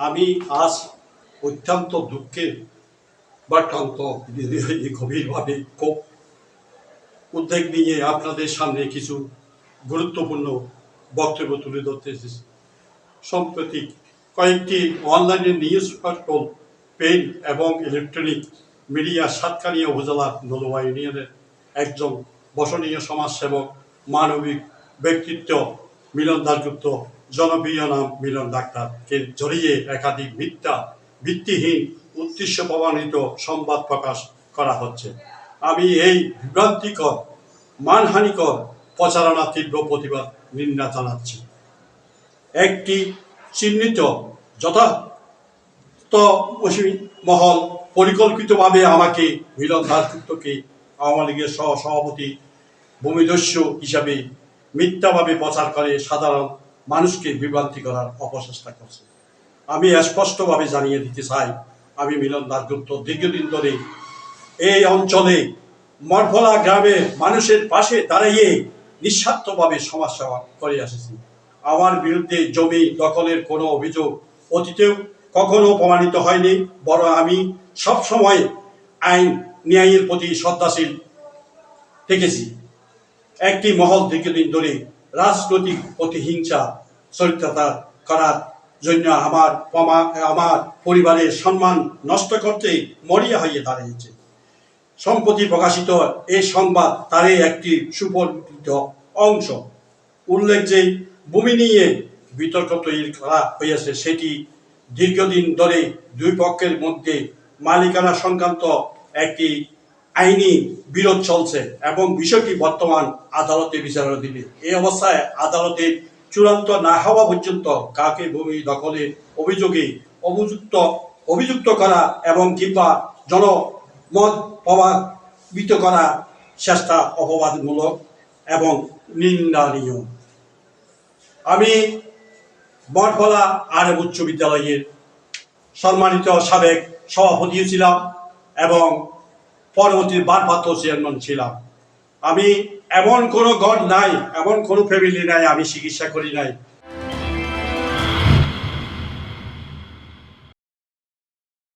আমি আজ অত্যন্ত দুঃখের বাক্রান্ত গভীরভাবে খুব উদ্বেগ নিয়ে আপনাদের সামনে কিছু গুরুত্বপূর্ণ বক্তব্য তুলে ধরতে এসেছি। সম্প্রতি কয়েকটি অনলাইনে নিউজ পোর্টাল, পেন এবং ইলেকট্রনিক মিডিয়া সাতকানিয়া উপজেলার নলুয়া ইউনিয়নের একজন বসনীয় সমাজসেবক, মানবিক ব্যক্তিত্ব মিলন দাশগুপ্ত, জনপ্রিয় নাম মিলন ডাক্তারকে জড়িয়ে একাধিক ভিত্তিহীন উদ্দেশ্য প্রমাণিত সংবাদ প্রকাশ করা হচ্ছে। আমি এই বিভ্রান্তিকর, মানহানিকর প্রচারণা তীব্র প্রতিবাদ নিন্দা জানাচ্ছি। একটি চিহ্নিত যথার্থ মহল পরিকল্পিতভাবে আমাকে মিলন দাশগুপ্তকে আওয়ামী লীগের সহসভাপতি ভূমিদস্যু হিসাবে মিথ্যাভাবে প্রচার করে সাধারণ মানুষকে বিভ্রান্তি করার অপচেষ্টা করছে। আমি স্পষ্টভাবে জানিয়ে দিতে চাই, আমি মিলন দাশগুপ্ত দীর্ঘদিন ধরে এই অঞ্চলে মঠভোলা গ্রামের মানুষের পাশে দাঁড়িয়ে নিঃস্বার্থভাবে সমাজসেবা করে আসছি। আমার বিরুদ্ধে জমি দখলের কোনো অভিযোগ অতীতেও কখনো প্রমাণিত হয়নি, বরং আমি সবসময় আইন ন্যায়ের প্রতি শ্রদ্ধাশীল থেকেছি। একটি মহল দীর্ঘদিন ধরে রাজনৈতিক প্রতিহিংসা চরিত্রতা করার জন্য আমার পরিবারের সম্মান নষ্ট করতে মরিয়া হয়ে দাঁড়িয়েছে। সম্প্রতি প্রকাশিত এই সংবাদ তারই একটি সুপরিচিত অংশ। উল্লেখ যে ভূমি নিয়ে বিতর্ক তৈরি করা হয়েছে, সেটি দীর্ঘদিন ধরে দুই পক্ষের মধ্যে মালিকানা সংক্রান্ত একটি আইনি বিরোধ চলছে এবং বিষয়টি বর্তমান আদালতে বিচারাধীন। এই অবস্থায় আদালতের চূড়ান্ত না হওয়া পর্যন্ত কাকে ভূমি দখলের অভিযোগে অভিযুক্ত করা এবং কিংবা জনমত প্রভাবিত করা চেষ্টা অপবাদমূলক এবং নিন্দনীয়। আমি মঠভোলা আরব উচ্চ বিদ্যালয়ের সম্মানিত সাবেক সভাপতি ছিলাম এবং পরবর্তী ভারপ্রাপ্ত চেয়ারম্যান ছিলাম। আমি এমন কোনো ঘর নাই, এমন কোনো ফ্যামিলি নাই আমি চিকিৎসা করি নাই